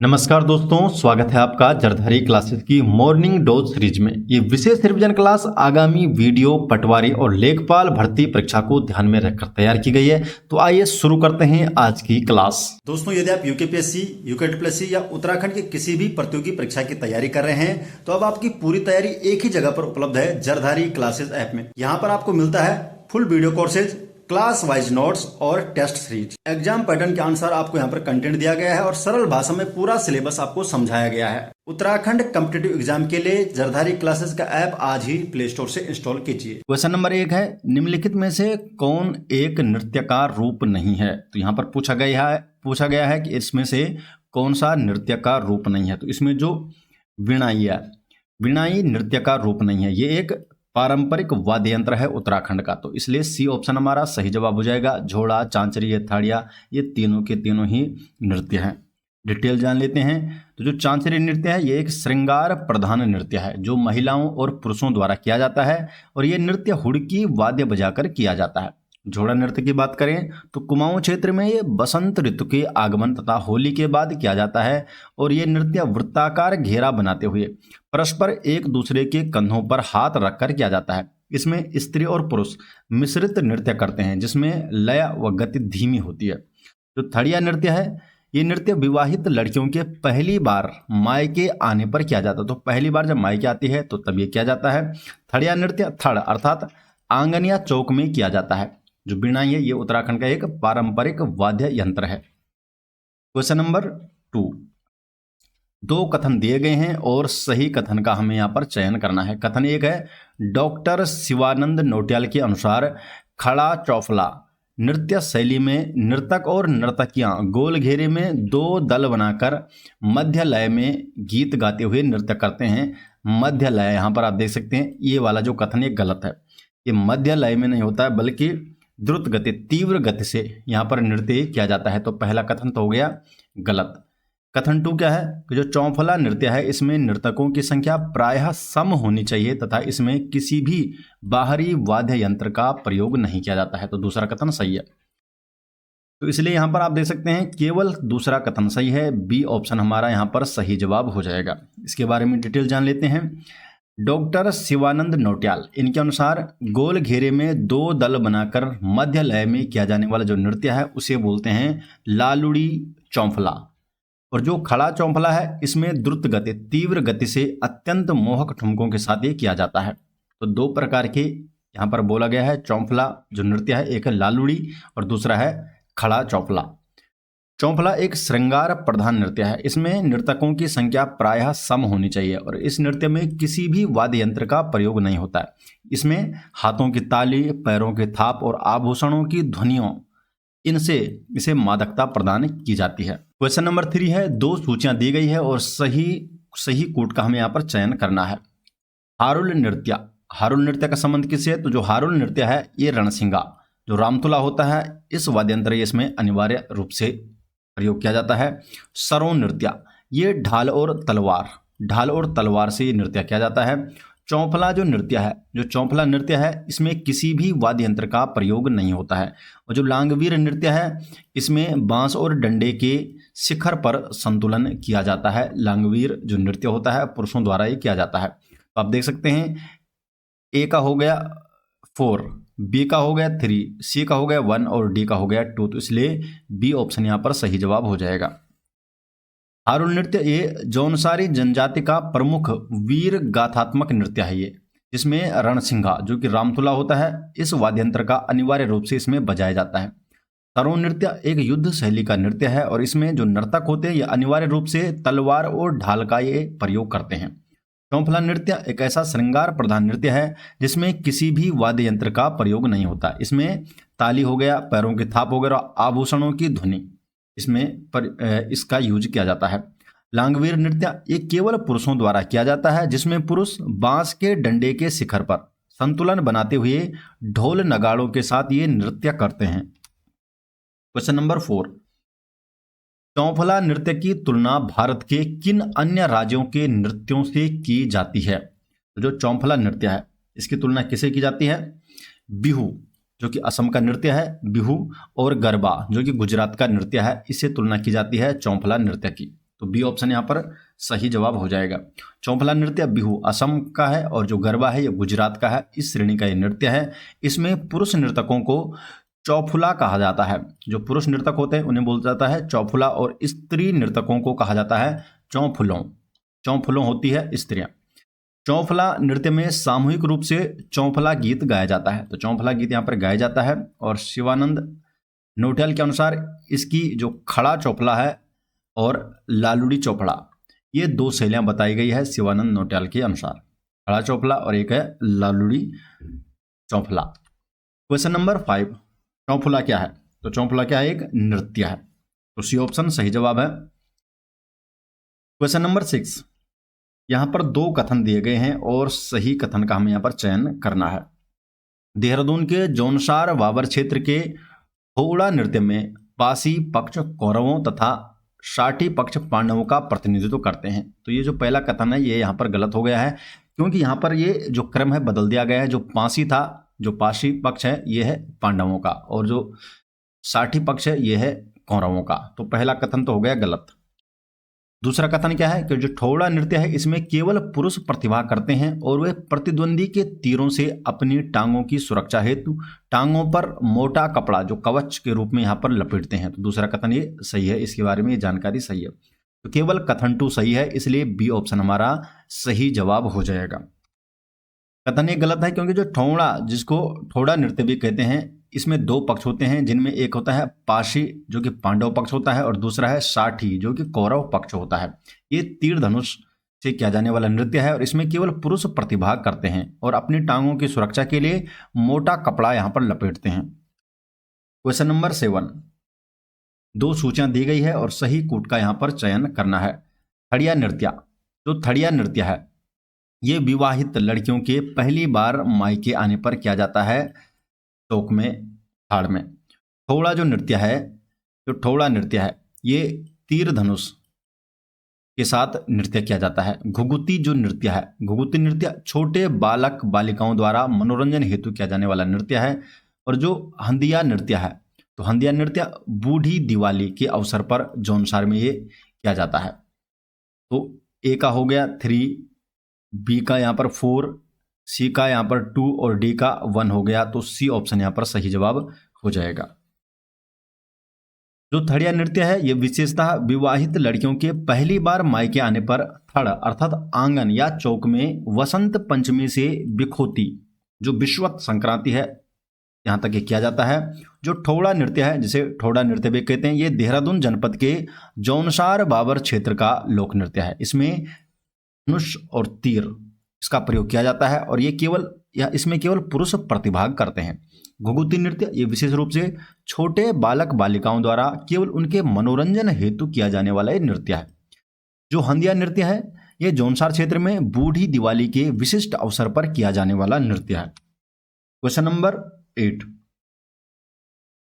नमस्कार दोस्तों, स्वागत है आपका जरधारी क्लासेस की मॉर्निंग डोज सीरीज में। ये विशेष रिवीजन क्लास आगामी वीडियो पटवारी और लेखपाल भर्ती परीक्षा को ध्यान में रखकर तैयार की गई है। तो आइए शुरू करते हैं आज की क्लास। दोस्तों, यदि आप यूकेपीएससी, यूकेटीपीएससी या उत्तराखंड की किसी भी प्रतियोगी परीक्षा की तैयारी कर रहे हैं तो अब आपकी पूरी तैयारी एक ही जगह पर उपलब्ध है, जरधारी क्लासेस ऐप में। यहाँ पर आपको मिलता है full video courses, class wise notes और टेस्ट सीरीज। एग्जाम पैटर्न के अनुसार आपको यहाँ पर कंटेंट दिया गया है और सरल भाषा में पूरा सिलेबस आपको समझाया गया है। उत्तराखंड कॉम्पिटिटिव एग्जाम के लिए जरधारी क्लासेस का ऐप आज ही प्ले स्टोर से इंस्टॉल कीजिए। क्वेश्चन नंबर 1 है, निम्नलिखित में से कौन एक नृत्य का रूप नहीं है? तो यहाँ पर पूछा गया है कि इसमें से कौन सा नृत्य का रूप नहीं है। तो इसमें जो वीणाई है, वीणाई नृत्य का रूप नहीं है। ये एक पारंपरिक वाद्य यंत्र है उत्तराखंड का, तो इसलिए सी ऑप्शन हमारा सही जवाब हो जाएगा। झोड़ा, चांचरी, थाड़िया, ये तीनों के तीनों ही नृत्य हैं। डिटेल जान लेते हैं। तो जो चांचरी नृत्य है, ये एक श्रृंगार प्रधान नृत्य है जो महिलाओं और पुरुषों द्वारा किया जाता है और ये नृत्य हुड़की वाद्य बजाकर किया जाता है। झोड़ा नृत्य की बात करें तो कुमाऊं क्षेत्र में ये बसंत ऋतु के आगमन तथा होली के बाद किया जाता है और ये नृत्य वृत्ताकार घेरा बनाते हुए परस्पर एक दूसरे के कंधों पर हाथ रखकर किया जाता है। इसमें स्त्री और पुरुष मिश्रित नृत्य करते हैं जिसमें लय व गति धीमी होती है। जो थड़िया नृत्य है, ये नृत्य विवाहित लड़कियों के पहली बार मायके आने पर किया जाता है। तो पहली बार जब मायके आती है तो तब ये किया जाता है। थड़िया नृत्य थड़ अर्थात आंगन या चौक में किया जाता है। जो वीणाई है, ये उत्तराखंड का एक पारंपरिक वाद्य यंत्र है। क्वेश्चन नंबर 2, 2 कथन दिए गए हैं और सही कथन का हमें यहाँ पर चयन करना है। कथन 1 है, डॉक्टर शिवानंद नौटियाल के अनुसार खड़ा चौफला नृत्य शैली में नर्तक और नर्तकियां गोल घेरे में 2 दल बनाकर मध्य लय में गीत गाते हुए नृत्य करते हैं। मध्य लय यहाँ पर आप देख सकते हैं, ये वाला जो कथन ये गलत है। ये मध्य लय में नहीं होता है बल्कि द्रुत गति, तीव्र गति से यहाँ पर नृत्य किया जाता है। तो पहला कथन तो हो गया गलत। कथन 2 क्या है कि जो चौफला नृत्य है इसमें नर्तकों की संख्या प्रायः सम होनी चाहिए तथा इसमें किसी भी बाहरी वाद्य यंत्र का प्रयोग नहीं किया जाता है। तो दूसरा कथन सही है। तो इसलिए यहाँ पर आप देख सकते हैं केवल दूसरा कथन सही है। बी ऑप्शन हमारा यहाँ पर सही जवाब हो जाएगा। इसके बारे में डिटेल जान लेते हैं। डॉक्टर शिवानंद नौटियाल, इनके अनुसार गोल घेरे में 2 दल बनाकर मध्य लय में किया जाने वाला जो नृत्य है उसे बोलते हैं लालुड़ी चौफला। और जो खड़ा चौफला है इसमें द्रुत गति, तीव्र गति से अत्यंत मोहक ठुमकों के साथ ये किया जाता है। तो 2 प्रकार के यहाँ पर बोला गया है चौफला जो नृत्य है, एक है लालुड़ी और दूसरा है खड़ा चौफला। चौफला एक श्रृंगार प्रधान नृत्य है। इसमें नर्तकों की संख्या प्रायः सम होनी चाहिए और इस नृत्य में किसी भी वाद्य यंत्र का प्रयोग नहीं होता है। इसमें हाथों की ताली, पैरों के थाप और आभूषणों की ध्वनियों, इनसे इसे मादकता प्रदान की जाती है। क्वेश्चन नंबर 3 है, 2 सूचियां दी गई है और सही कूट का हमें यहाँ पर चयन करना है। हारुल नृत्य, हारुल नृत्य का संबंध किससे है? तो जो हारुल नृत्य है ये रणसिंगा जो रामतुला होता है इस वाद्य यंत्र इसमें अनिवार्य रूप से प्रयोग किया जाता है। सरों नृत्य, ये ढाल और तलवार से ये नृत्य किया जाता है। चौफला जो नृत्य है, जो चौफला नृत्य है इसमें किसी भी वाद्य यंत्र का प्रयोग नहीं होता है। और जो लांगवीर नृत्य है इसमें बांस और डंडे के शिखर पर संतुलन किया जाता है। लांगवीर जो नृत्य होता है पुरुषों द्वारा ये किया जाता है। तो आप देख सकते हैं ए का हो गया 4, बी का हो गया 3, सी का हो गया 1 और डी का हो गया 2। तो इसलिए बी ऑप्शन यहाँ पर सही जवाब हो जाएगा। हारुल नृत्य ये जौनसारी जनजाति का प्रमुख वीर गाथात्मक नृत्य है ये, जिसमें रणसिंघा जो कि रामतुला होता है इस वाद्य यंत्र का अनिवार्य रूप से इसमें बजाया जाता है। सरों नृत्य एक युद्ध शैली का नृत्य है और इसमें जो नर्तक होते हैं ये अनिवार्य रूप से तलवार और ढाल का ये प्रयोग करते हैं। चौफला नृत्य एक ऐसा श्रृंगार प्रधान नृत्य है जिसमें किसी भी वाद्य यंत्र का प्रयोग नहीं होता। इसमें ताली हो गया, पैरों के थाप हो गया और आभूषणों की ध्वनि इसका यूज किया जाता है। लांगवीर नृत्य ये केवल पुरुषों द्वारा किया जाता है जिसमें पुरुष बांस के डंडे के शिखर पर संतुलन बनाते हुए ढोल नगाड़ों के साथ ये नृत्य करते हैं। क्वेश्चन नंबर 4, चौफला नृत्य की तुलना भारत के किन अन्य राज्यों के नृत्यों से की जाती है? तो जो चौफला नृत्य है इसकी तुलना किसे की जाती है? बिहू जो कि असम का नृत्य है, बिहू, और गरबा जो कि गुजरात का नृत्य है, इससे तुलना की जाती है चौफला नृत्य की। तो बी ऑप्शन यहाँ पर सही जवाब हो जाएगा। चौफला नृत्य बिहू असम का है और जो गरबा है ये गुजरात का है। इस श्रेणी का ये नृत्य है। इसमें पुरुष नर्तकों को चौफुला कहा जाता है। जो पुरुष नर्तक होते हैं उन्हें बोला जाता है चौफुला और स्त्री नर्तकों को कहा जाता है चौफुलों। चौफुलों होती है स्त्रियां। चौफला नृत्य में सामूहिक रूप से चौफला गीत गाया जाता है। तो चौफला गीत यहाँ पर गाया जाता है और शिवानंद नौटियाल के अनुसार इसकी जो खड़ा चौफला है और लालुड़ी चौफला, ये दो शैलियां बताई गई है शिवानंद नौटियाल के अनुसार। खड़ा चौफला और एक है लालुड़ी चौफला। क्वेश्चन नंबर 5, चौफुला क्या है? तो चौफुला क्या है? एक नृत्य है। तो सी ऑप्शन सही जवाब है। क्वेश्चन नंबर 6, यहां पर दो कथन दिए गए हैं और सही कथन का हमें यहां पर चयन करना है। देहरादून के जौनसार बाबर क्षेत्र के होड़ा नृत्य में पासी पक्ष कौरवों तथा साठी पक्ष पांडवों का प्रतिनिधित्व करते हैं। तो ये जो पहला कथन है ये यहाँ पर गलत हो गया है, क्योंकि यहाँ पर ये जो क्रम है बदल दिया गया है। जो पासी था, जो पासी पक्ष है ये है पांडवों का और जो साठी पक्ष है ये है कौरवों का। तो पहला कथन तो हो गया गलत। दूसरा कथन क्या है कि जो ठोड़ा नृत्य है इसमें केवल पुरुष प्रतिभा करते हैं और वे प्रतिद्वंदी के तीरों से अपनी टांगों की सुरक्षा हेतु टांगों पर मोटा कपड़ा जो कवच के रूप में यहाँ पर लपेटते हैं। तो दूसरा कथन ये सही है, इसके बारे में ये जानकारी सही है। तो केवल कथन 2 सही है, इसलिए बी ऑप्शन हमारा सही जवाब हो जाएगा। कथन ये गलत है क्योंकि जो ठोड़ा, जिसको ठोड़ा नृत्य भी कहते हैं, इसमें दो पक्ष होते हैं, जिनमें एक होता है पाशी जो कि पांडव पक्ष होता है और दूसरा है साठी जो कि कौरव पक्ष होता है। ये तीर धनुष से किया जाने वाला नृत्य है और इसमें केवल पुरुष प्रतिभाग करते हैं और अपनी टांगों की सुरक्षा के लिए मोटा कपड़ा यहां पर लपेटते हैं। क्वेश्चन नंबर 7, दो सूचियां दी गई है और सही कूट का यहां पर चयन करना है। थड़िया नृत्य, जो थड़िया नृत्य है ये विवाहित लड़कियों के पहली बार मायके आने पर किया जाता है चौक में, थाड़ में। ठोड़ा जो नृत्य है, जो ठोड़ा नृत्य है ये तीर धनुष के साथ नृत्य किया जाता है। घुघुती जो नृत्य है, घुघुती नृत्य छोटे बालक बालिकाओं द्वारा मनोरंजन हेतु किया जाने वाला नृत्य है। और जो हंदिया नृत्य है, तो हंदिया नृत्य बूढ़ी दिवाली के अवसर पर जौनसार में ये किया जाता है। तो ए का हो गया 3, बी का यहाँ पर 4, सी का यहाँ पर 2 और डी का 1 हो गया। तो सी ऑप्शन यहाँ पर सही जवाब हो जाएगा। जो थड़िया नृत्य है ये विशेषतः विवाहित लड़कियों के पहली बार मायके आने पर थड़ अर्थात आंगन या चौक में वसंत पंचमी से बिखोती जो विश्वत संक्रांति है यहाँ तक ये किया जाता है। जो ठोड़ा नृत्य है, जिसे ठोड़ा नृत्य भी कहते हैं, ये देहरादून जनपद के जौनसार बाबर क्षेत्र का लोक नृत्य है। इसमें धनुष और तीर इसका प्रयोग किया जाता है और ये केवल इसमें केवल पुरुष प्रतिभाग करते हैं। घुघुती नृत्य ये विशेष रूप से छोटे बालक बालिकाओं द्वारा केवल उनके मनोरंजन हेतु किया जाने वाला एक नृत्य है। जो हंदिया नृत्य है ये जौनसार क्षेत्र में बूढ़ी दिवाली के विशिष्ट अवसर पर किया जाने वाला नृत्य है। क्वेश्चन नंबर 8,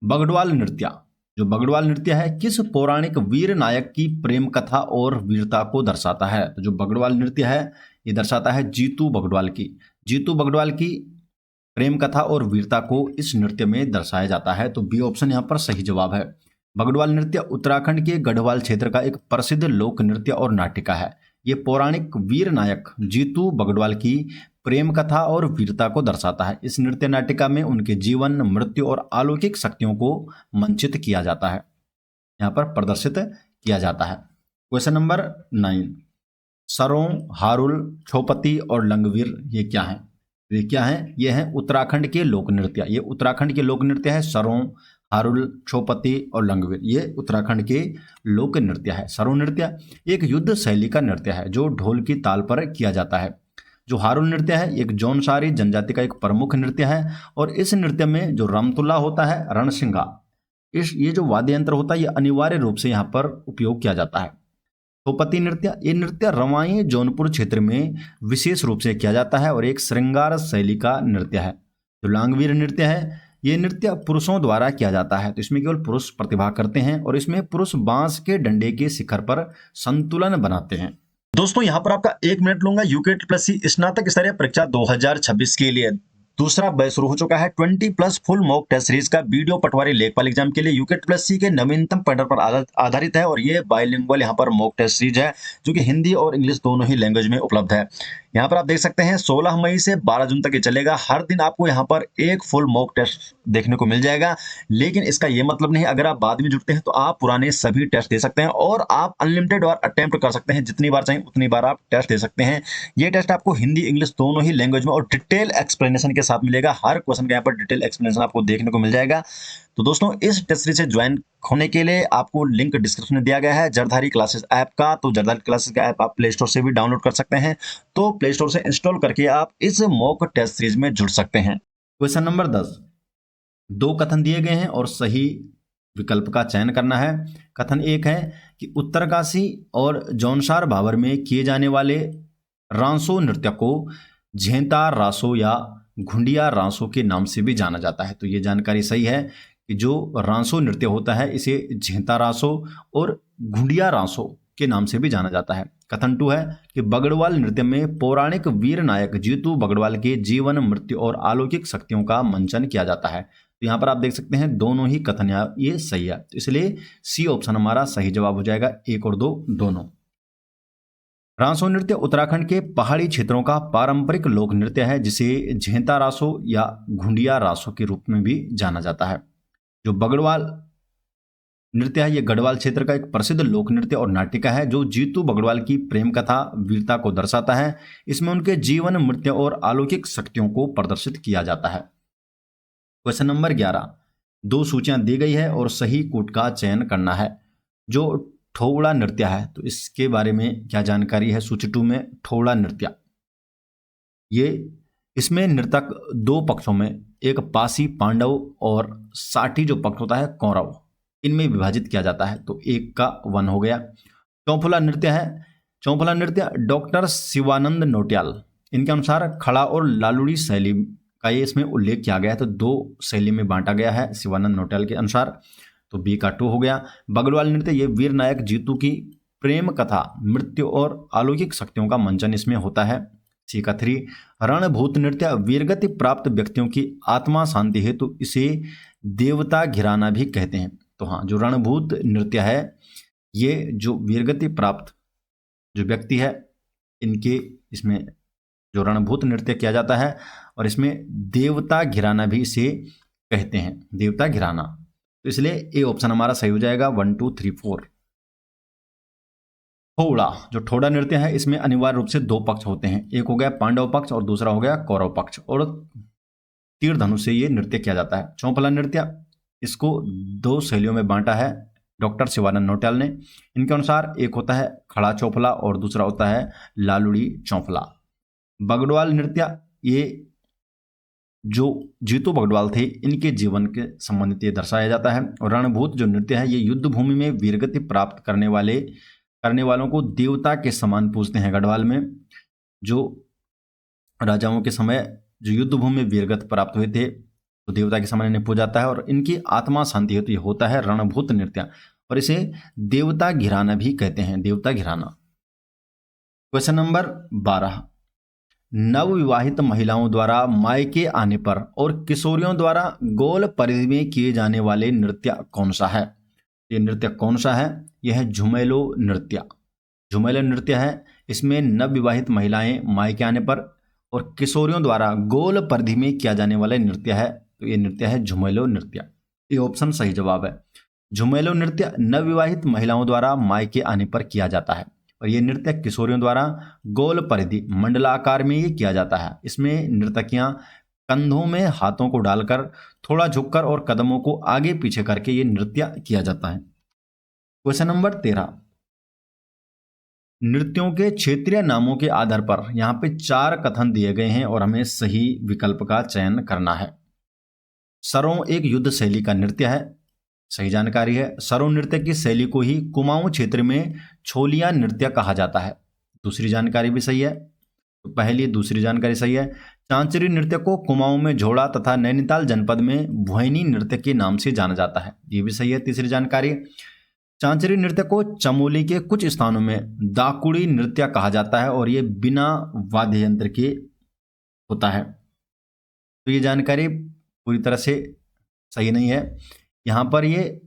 बगड़वाल नृत्य, जो बगड़वाल नृत्य है किस पौराणिक वीर नायक की प्रेम कथा और वीरता को दर्शाता है? तो जो बगड़वाल नृत्य है ये दर्शाता है जीतू बगड़वाल की। जीतू बगड़वाल की प्रेम कथा और वीरता को इस नृत्य में दर्शाया जाता है। तो बी ऑप्शन यहाँ पर सही जवाब है। बगड़वाल नृत्य उत्तराखंड के गढ़वाल क्षेत्र का एक प्रसिद्ध लोक नृत्य और नाटिका है। ये पौराणिक वीर नायक जीतू बगड़वाल की प्रेम कथा और वीरता को दर्शाता है। इस नृत्य नाटिका में उनके जीवन, मृत्यु और अलौकिक शक्तियों को मंचित किया जाता है, यहाँ पर प्रदर्शित किया जाता है। क्वेश्चन नंबर 9, सरों, हारुल, छोपती और लंगवीर ये क्या है? ये क्या है? ये है उत्तराखंड के लोक नृत्य। ये उत्तराखंड के लोक नृत्य है। सरों, हारुल, छोपती और लंगवीर ये उत्तराखंड के लोक नृत्य है। सरों नृत्य एक युद्ध शैली का नृत्य है जो ढोल की ताल पर किया जाता है। जो हारुल नृत्य है एक जौनसारी जनजाति का एक प्रमुख नृत्य है और इस नृत्य में जो रमतुल्ला होता है, रणसिंगा, ये जो वाद्य यंत्र होता है ये अनिवार्य रूप से यहाँ पर उपयोग किया जाता है। छोपती नृत्य ये नृत्य रवाई जौनपुर क्षेत्र में विशेष रूप से किया जाता है और एक श्रृंगार शैली का नृत्य है। जो लांगवीर नृत्य है ये नृत्य पुरुषों द्वारा किया जाता है। तो इसमें केवल पुरुष प्रतिभा करते हैं और इसमें पुरुष बांस के डंडे के शिखर पर संतुलन बनाते हैं। दोस्तों यहाँ पर आपका 1 मिनट लूंगा यूकेट प्लस सी स्नातक स्तरीय परीक्षा 2026 के लिए। दूसरा बैच शुरू हो चुका है 20+ फुल मॉक टेस्ट सीरीज का वीडियो पटवारी लेखपाल एग्जाम के लिए यूकेट+सी के नवीनतम पैटर्न पर आधारित है और ये बाइलिंगुअल यहाँ पर मॉक टेस्ट सीरीज है जो कि हिंदी और इंग्लिश दोनों ही लैंग्वेज में उपलब्ध है। यहाँ पर आप देख सकते हैं 16 मई से 12 जून तक ये चलेगा। हर दिन आपको यहाँ पर एक फुल मॉक टेस्ट देखने को मिल जाएगा, लेकिन इसका ये मतलब नहीं अगर आप बाद में जुड़ते हैं तो आप पुराने सभी टेस्ट दे सकते हैं और आप अनलिमिटेड बार अटेम्प्ट कर सकते हैं, जितनी बार चाहें उतनी बार आप टेस्ट दे सकते हैं। ये टेस्ट आपको हिंदी इंग्लिश दोनों ही लैंग्वेज में और डिटेल एक्सप्लेनेशन के साथ मिलेगा। हर क्वेश्चन का यहाँ पर डिटेल एक्सप्लेनेशन आपको देखने को मिल जाएगा। तो दोस्तों इस टेस्ट सीरीज से ज्वाइन होने के लिए आपको लिंक डिस्क्रिप्शन में दिया गया है जरधारी क्लासेस ऐप का। तो जरधारी क्लासेस का ऐप आप प्ले स्टोर से भी डाउनलोड कर सकते हैं, तो प्ले स्टोर से इंस्टॉल करके आप इस मॉक टेस्ट सीरीज में जुड़ सकते हैं। क्वेश्चन नंबर 10, 2 कथन दिए गए हैं और सही विकल्प का चयन करना है। कथन 1 है कि उत्तरकाशी और जौनसार भाबर में किए जाने वाले रांसो नृत्य को झेंता रासो या घुंडिया रांसो के नाम से भी जाना जाता है। तो ये जानकारी सही है कि जो रांसो नृत्य होता है इसे झेंता रासो और घुंडिया रांसो के नाम से भी जाना जाता है। कथन 2 है कि बगड़वाल नृत्य में पौराणिक वीर नायक जीतू बगड़वाल के जीवन मृत्यु और अलौकिक शक्तियों का मंचन किया जाता है। तो यहाँ पर आप देख सकते हैं दोनों ही कथन ये सही है, तो इसलिए सी ऑप्शन हमारा सही जवाब हो जाएगा, 1 और 2 दोनों। रांसो नृत्य उत्तराखंड के पहाड़ी क्षेत्रों का पारंपरिक लोक नृत्य है जिसे झेंता रासो या घुंडिया रासो के रूप में भी जाना जाता है। जो बगड़वाल नृत्य है ये गढ़वाल क्षेत्र का एक प्रसिद्ध लोक नृत्य और नाटिका है जो जीतू बगड़वाल की प्रेम कथा वीरता को दर्शाता है। इसमें उनके जीवन मृत्यु और अलौकिक शक्तियों को प्रदर्शित किया जाता है। क्वेश्चन नंबर 11, 2 सूचियां दी गई है और सही कूट का चयन करना है। जो ठोवड़ा नृत्य है तो इसके बारे में क्या जानकारी है। सूची 2 में ठोवड़ा नृत्य, ये इसमें नृतक 2 पक्षों में, एक पासी पांडव और साठी जो पक्ष होता है कौरव, इनमें विभाजित किया जाता है। तो 1 का 1 हो गया। चौफुला नृत्य है, चौफुला नृत्य डॉक्टर शिवानंद नोटियाल इनके अनुसार खड़ा और लालुड़ी शैली का ये इसमें उल्लेख किया गया है। तो 2 शैली में बांटा गया है शिवानंद नोटियाल के अनुसार, तो बी का 2 हो गया। बगड़वाल नृत्य ये वीर नायक जीतू की प्रेम कथा मृत्यु और अलौकिक शक्तियों का मंचन इसमें होता है। सी का 3, रणभूत नृत्य वीरगति प्राप्त व्यक्तियों की आत्मा शांति है तो इसे देवता घिराना भी कहते हैं। तो हाँ, जो रणभूत नृत्य है ये जो वीरगति प्राप्त जो व्यक्ति है इनके इसमें जो रणभूत नृत्य किया जाता है और इसमें देवता घिराना भी इसे कहते हैं, देवता घिराना। तो इसलिए ए ऑप्शन हमारा सही हो जाएगा, 1 2 3 4। ठोड़ा, जो ठोड़ा नृत्य है इसमें अनिवार्य रूप से 2 पक्ष होते हैं, एक हो गया पांडव पक्ष और दूसरा हो गया कौरव पक्ष, और तीर धनुष से ये नृत्य किया जाता है। चौफला नृत्य इसको 2 शैलियों में बांटा है डॉक्टर शिवानंद नोटियाल ने। इनके अनुसार एक होता है खड़ा चौफला और दूसरा होता है लालुड़ी चौफला। बगड़वाल नृत्य ये जो जीतू बगड़वाल थे इनके जीवन के संबंधित ये दर्शाया जाता है। और रणभूत जो नृत्य है ये युद्ध भूमि में वीरगति प्राप्त करने वालों को देवता के समान पूजते हैं। गढ़वाल में जो राजाओं के समय जो युद्ध भूमि में वीरगति प्राप्त हुए थे तो देवता के समान इन्हें पूजा जाता है और इनकी आत्मा शांति हेतु ये होता है रणभूत नृत्य, और इसे देवता घिराना भी कहते हैं, देवता घिराना। क्वेश्चन नंबर 12, नवविवाहित महिलाओं द्वारा मायके आने पर और किशोरियों द्वारा गोल परिधि में किए जाने वाले नृत्य कौन सा है। ये नृत्य कौन सा है, यह है झुमेलो नृत्य। झुमेलो नृत्य है, इसमें नवविवाहित महिलाएं मायके आने पर और किशोरियों द्वारा गोल परिधि में किया जाने वाला नृत्य है, तो ये नृत्य है झुमेलो नृत्य। ये ऑप्शन सही जवाब है। झुमेलो नृत्य नवविवाहित महिलाओं द्वारा मायके आने पर किया जाता है और ये नृत्य किशोरियों द्वारा गोल परिधि मंडलाकार में ये किया जाता है। इसमें नर्तकियां कंधों में हाथों को डालकर थोड़ा झुककर और कदमों को आगे पीछे करके ये नृत्य किया जाता है। क्वेश्चन नंबर 13, नृत्यों के क्षेत्रीय नामों के आधार पर यहाँ पे 4 कथन दिए गए हैं और हमें सही विकल्प का चयन करना है। सरों एक युद्ध शैली का नृत्य है, सही जानकारी है। सरों नृत्य की शैली को ही कुमाऊं क्षेत्र में छोलिया नृत्य कहा जाता है, दूसरी जानकारी भी सही है। तो पहली दूसरी जानकारी सही है। चांचरी नृत्य को कुमाऊं में झोड़ा तथा नैनीताल जनपद में भुइनी नृत्य के नाम से जाना जाता है, ये भी सही है, तीसरी जानकारी। चांचरी नृत्य को चमोली के कुछ स्थानों में दाकुड़ी नृत्य कहा जाता है और ये बिना वाद्य यंत्र के होता है। तो ये जानकारी पूरी तरह से सही नहीं है। यहाँ पर ये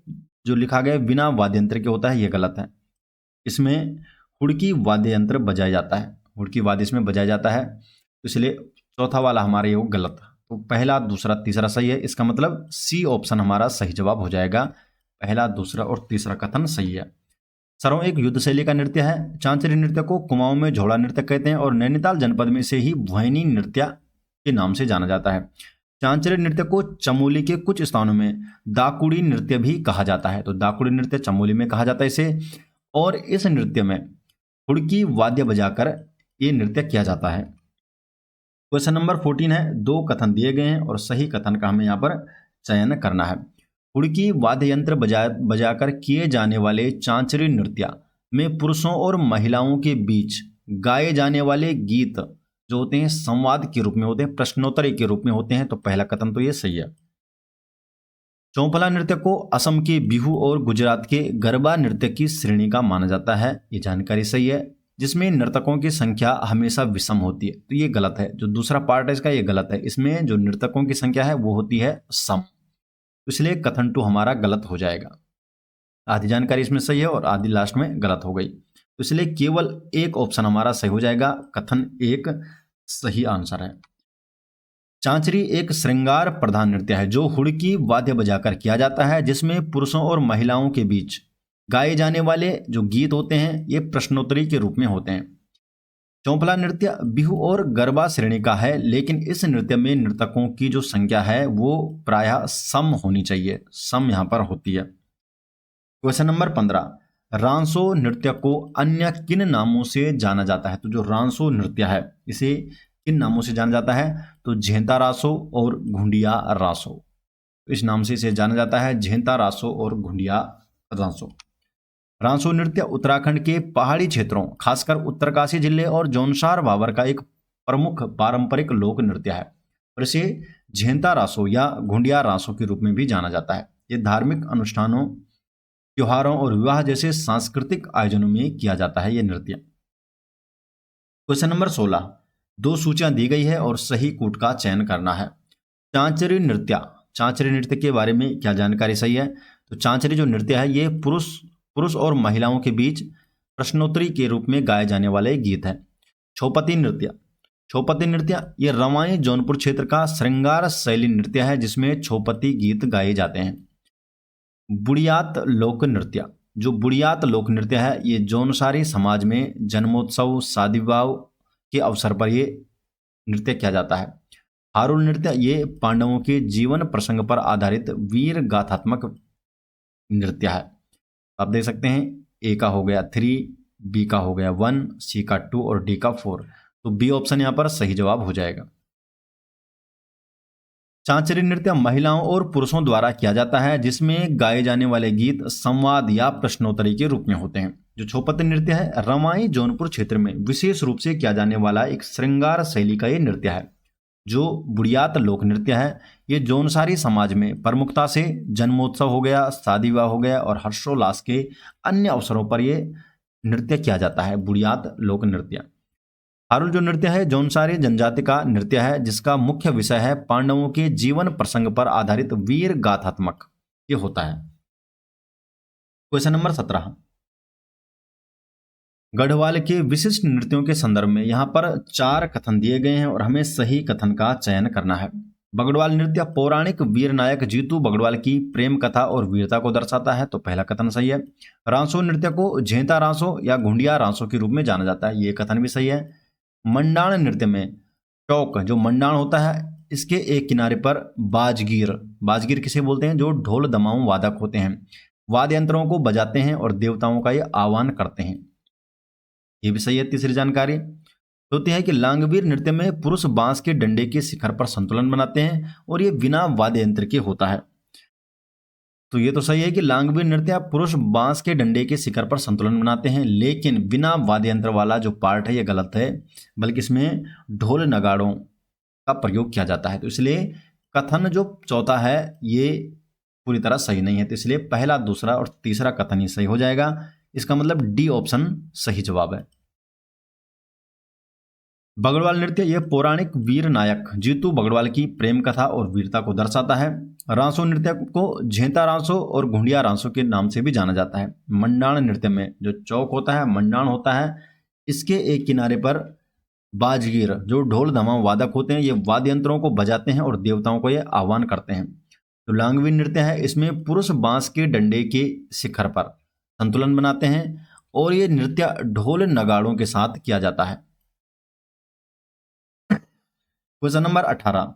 जो लिखा गया बिना वाद्य यंत्र के होता है, ये गलत है। इसमें हुड़की वाद्य यंत्र बजाया जाता है, हुड़की वाद्य इसमें बजाया जाता है, तो इसलिए चौथा वाला हमारा ये वो गलत। तो पहला, दूसरा, तीसरा सही है। इसका मतलब सी ऑप्शन हमारा सही जवाब हो जाएगा। पहला, दूसरा और तीसरा कथन सही है। सरव एक युद्ध शैली का नृत्य है। चांचरी नृत्य को कुमाऊं में झोड़ा नृत्य कहते हैं और नैनीताल जनपद में से ही भुवैनी नृत्य के नाम से जाना जाता है। चांचरी नृत्य को चमोली के कुछ स्थानों में दाकुड़ी नृत्य भी कहा जाता है। तो दाकुड़ी नृत्य चमोली में कहा जाता है इसे, और इस नृत्य में हुड़की वाद्य बजाकर ये नृत्य किया जाता है। क्वेश्चन नंबर 14 है। दो कथन दिए गए हैं और सही कथन का हमें यहाँ पर चयन करना है। हुड़की वाद्य यंत्र बजाकर किए जाने वाले चांचरी नृत्य में पुरुषों और महिलाओं के बीच गाए जाने वाले गीत जो होते हैं संवाद के रूप में होते हैं, प्रश्नोत्तरी के रूप में होते हैं। तो पहला कथन तो ये सही है। चौपला नृत्य को असम के बिहू और गुजरात के गरबा नृत्य की श्रेणी का माना जाता है, ये जानकारी सही है, जिसमें नर्तकों की संख्या हमेशा विषम होती है। तो ये गलत है। जो दूसरा पार्ट है इसका, ये गलत है। इसमें जो नर्तकों की संख्या है वो होती है सम, इसलिए कथन 2 हमारा गलत हो जाएगा। आधी जानकारी इसमें सही है और आधी लास्ट में गलत हो गई, तो इसलिए केवल एक ऑप्शन हमारा सही हो जाएगा। कथन 1 सही आंसर है। चांचरी एक श्रृंगार प्रधान नृत्य है जो हुड़की वाद्य बजाकर किया जाता है, जिसमें पुरुषों और महिलाओं के बीच गाए जाने वाले जो गीत होते हैं ये प्रश्नोत्तरी के रूप में होते हैं। चौपला नृत्य बिहू और गरबा श्रेणी का है, लेकिन इस नृत्य में नर्तकों की जो संख्या है वो प्रायः सम होनी चाहिए, सम यहाँ पर होती है। Question number 15। रांसो नृत्य को अन्य किन नामों से जाना जाता है? तो जो रांसो नृत्य है इसे किन नामों से जाना जाता है? तो झेंता रासो और घुंडिया रासो, इस नाम से इसे जाना जाता है, झेंता रासो और घुंडिया रासो। रांसो नृत्य उत्तराखंड के पहाड़ी क्षेत्रों, खासकर उत्तरकाशी जिले और जौनसार भावर का एक प्रमुख पारंपरिक लोक नृत्य है और इसे झेंता रासो या घुंडिया रासो के रूप में भी जाना जाता है। ये धार्मिक अनुष्ठानों, त्योहारों और विवाह जैसे सांस्कृतिक आयोजनों में किया जाता है ये नृत्य। Question number 16। दो सूचियां दी गई है और सही कूट का चयन करना है। चांचरी नृत्य के बारे में क्या जानकारी सही है? तो चांचरी जो नृत्य है ये पुरुष और महिलाओं के बीच प्रश्नोत्तरी के रूप में गाए जाने वाले गीत है। छौपती नृत्य ये रवाई जौनपुर क्षेत्र का श्रृंगार शैली नृत्य है जिसमें छौपती गीत गाए जाते हैं। बुढ़ियात लोक नृत्य है ये जौनसारी समाज में जन्मोत्सव, शादी विवाह के अवसर पर ये नृत्य किया जाता है। हारुल नृत्य ये पांडवों के जीवन प्रसंग पर आधारित वीर गाथात्मक नृत्य है। आप देख सकते हैं ए का हो गया 3, बी का हो गया 1, सी का 2 और डी का 4, तो बी ऑप्शन यहाँ पर सही जवाब हो जाएगा। चांचरी नृत्य महिलाओं और पुरुषों द्वारा किया जाता है जिसमें गाए जाने वाले गीत संवाद या प्रश्नोत्तरी के रूप में होते हैं। जो छौपती नृत्य है रवाई जौनपुर क्षेत्र में विशेष रूप से किया जाने वाला एक श्रृंगार शैली का ये नृत्य है। जो बुढ़ियात लोक नृत्य है ये जौनसारी समाज में प्रमुखता से जन्मोत्सव हो गया, शादी विवाह हो गया और हर्षोल्लास के अन्य अवसरों पर ये नृत्य किया जाता है, बुढ़ियात लोक नृत्य। हारुल जो नृत्य है जौनसारी जनजाति का नृत्य है जिसका मुख्य विषय है पांडवों के जीवन प्रसंग पर आधारित वीर गाथात्मक ये होता है। Question number 17। गढ़वाल के विशिष्ट नृत्यों के संदर्भ में यहाँ पर 4 कथन दिए गए हैं और हमें सही कथन का चयन करना है। बगड़वाल नृत्य पौराणिक वीर नायक जीतू बगड़वाल की प्रेम कथा और वीरता को दर्शाता है, तो पहला कथन सही है। रांसो नृत्य को झेंता रांसो या घुंडिया रांसो के रूप में जाना जाता है, ये कथन भी सही है। मंडाण नृत्य में टोक जो मंडाण होता है इसके एक किनारे पर बाजगीर किसे बोलते हैं? जो ढोल दमाऊ वादक होते हैं, वाद्य यंत्रों को बजाते हैं और देवताओं का ये आह्वान करते हैं, ये भी सही है। तीसरी जानकारी होती है कि लांगवीर नृत्य में पुरुष बांस के डंडे के शिखर पर संतुलन बनाते हैं और ये बिना वाद्य यंत्र के होता है, तो ये तो सही है कि लांगवीर नृत्य पुरुष बांस के डंडे के शिखर पर संतुलन बनाते हैं, लेकिन बिना वाद्य यंत्र वाला जो पार्ट है ये गलत है, बल्कि इसमें ढोल नगाड़ों का प्रयोग किया जाता है। तो इसलिए कथन जो चौथा है ये पूरी तरह सही नहीं है, तो इसलिए पहला, दूसरा और तीसरा कथन ही सही हो जाएगा। इसका मतलब डी ऑप्शन सही जवाब है। बगड़वाल नृत्य यह पौराणिक वीर नायक जीतू बगड़वाल की प्रेम कथा और वीरता को दर्शाता है। रांसो नृत्य को झेंता रांसो और घुंडिया रांसो के नाम से भी जाना जाता है। मंडाण नृत्य में जो चौक होता है, मंडाण होता है, इसके एक किनारे पर बाजगीर जो ढोल धमाम वादक होते हैं, ये वाद्य यंत्रों को बजाते हैं और देवताओं को ये आह्वान करते हैं। तो लांगवी नृत्य है, इसमें पुरुष बांस के डंडे के शिखर पर संतुलन बनाते हैं और ये नृत्य ढोल नगाड़ों के साथ किया जाता है। क्वेश्चन नंबर 18,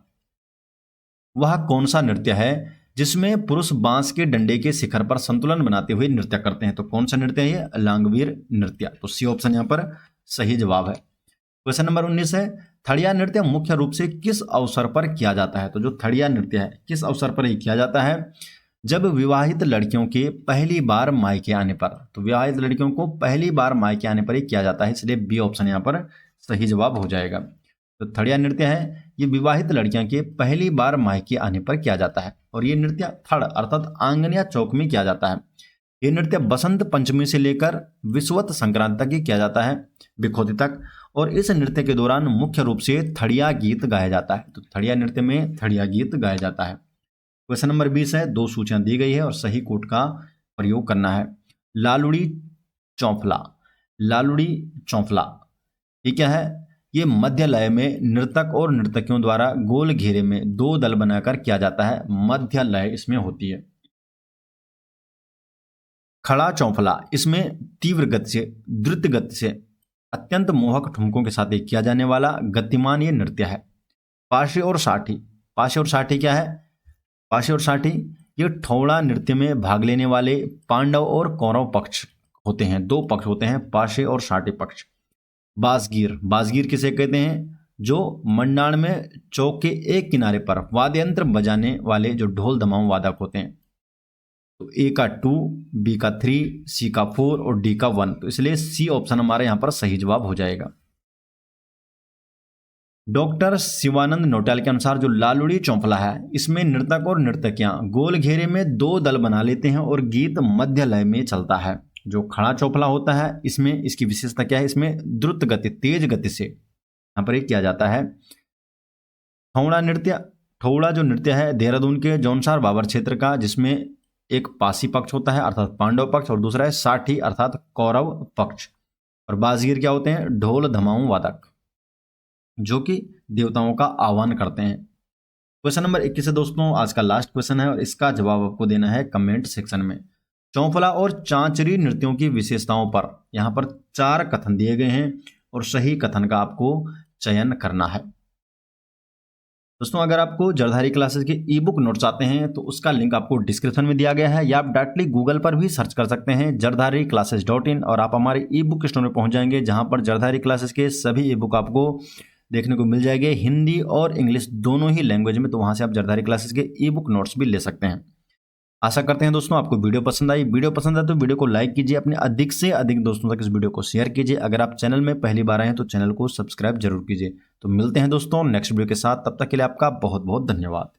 वह कौन सा नृत्य है जिसमें पुरुष बांस के डंडे के शिखर पर संतुलन बनाते हुए नृत्य करते हैं? तो कौन सा नृत्य है ये? लांगवीर नृत्य। तो सी ऑप्शन यहाँ पर सही जवाब है। क्वेश्चन नंबर 19 है, थड़िया नृत्य मुख्य रूप से किस अवसर पर किया जाता है? तो जो थड़िया नृत्य है किस अवसर पर ये किया जाता है? जब विवाहित लड़कियों के पहली बार मायके आने पर। तो विवाहित लड़कियों को पहली बार मायके आने पर ही किया जाता है, इसलिए बी ऑप्शन यहाँ पर सही जवाब हो जाएगा। तो थड़िया नृत्य है ये विवाहित लड़कियां के पहली बार मायके आने पर किया जाता है और ये नृत्य थड़ अर्थात आंगन या चौक में किया जाता है। ये नृत्य बसंत पंचमी से लेकर विषुवत संक्रांति तक किया जाता है, बिखोती तक, और इस नृत्य के दौरान मुख्य रूप से थड़िया गीत गाया जाता है। तो थड़िया नृत्य में थड़िया गीत गाया जाता है। क्वेश्चन नंबर 20 है, 2 सूचियां दी गई है और सही कोड का प्रयोग करना है। लालुड़ी चौफला, लालुड़ी चौफला ये क्या है? ये मध्य लय में नर्तक और नर्तकियों द्वारा गोल घेरे में 2 दल बनाकर किया जाता है, मध्य लय इसमें होती है। खड़ा चौफला, इसमें तीव्र गति से, द्रुत गति से, अत्यंत मोहक ठुमकों के साथ किया जाने वाला गतिमान ये नृत्य है। पाशे और साठी, पाशे और साठी क्या है? पाशे और साठी ये ठौड़ा नृत्य में भाग लेने वाले पांडव और कौरव पक्ष होते हैं, 2 पक्ष होते हैं, पाशे और साठी पक्ष। बासगीर, बासगीर किसे कहते हैं? जो मंडाण में चौक के एक किनारे पर वाद्य यंत्र बजाने वाले जो ढोल धमाम वादक होते हैं। तो ए का 2, बी का 3, सी का 4 और डी का 1। तो इसलिए सी ऑप्शन हमारे यहां पर सही जवाब हो जाएगा। डॉक्टर शिवानंद नोटियाल के अनुसार जो लालुड़ी चौफला है इसमें नर्तक और नर्तकियां गोल घेरे में 2 दल बना लेते हैं और गीत मध्य लय में चलता है। जो खड़ा चौफला होता है इसमें इसकी विशेषता क्या है? इसमें द्रुत गति, तेज गति से यहाँ पर किया जाता है। ठौड़ा नृत्य, ठौड़ा जो नृत्य है देहरादून के जौनसार बाबर क्षेत्र का, जिसमें एक पासी पक्ष होता है अर्थात पांडव पक्ष और दूसरा है साठी अर्थात कौरव पक्ष। और बाजगीर क्या होते हैं? ढोल धमाऊं वादक जो कि देवताओं का आह्वान करते हैं। क्वेश्चन नंबर 21 है दोस्तों, आज का लास्ट क्वेश्चन है और इसका जवाब आपको देना है कमेंट सेक्शन में। चौफला और चांचरी नृत्यों की विशेषताओं पर यहाँ पर 4 कथन दिए गए हैं और सही कथन का आपको चयन करना है। दोस्तों अगर आपको जरधारी क्लासेस के ई बुक नोट्स आते हैं तो उसका लिंक आपको डिस्क्रिप्शन में दिया गया है, या आप डायरेक्टली गूगल पर भी सर्च कर सकते हैं jardhariclasses.in और आप हमारे ई बुक स्टोर में पहुंच जाएंगे, जहां पर जरधारी क्लासेस के सभी ई बुक आपको देखने को मिल जाएंगे, हिंदी और इंग्लिश दोनों ही लैंग्वेज में। तो वहां से आप जरधारी क्लासेस के ई बुक नोट्स भी ले सकते हैं। आशा करते हैं दोस्तों आपको वीडियो पसंद आई। वीडियो पसंद आए तो वीडियो को लाइक कीजिए, अपने अधिक से अधिक दोस्तों तक इस वीडियो को शेयर कीजिए। अगर आप चैनल में पहली बार आए हैं तो चैनल को सब्सक्राइब जरूर कीजिए। तो मिलते हैं दोस्तों नेक्स्ट वीडियो के साथ, तब तक के लिए आपका बहुत बहुत धन्यवाद।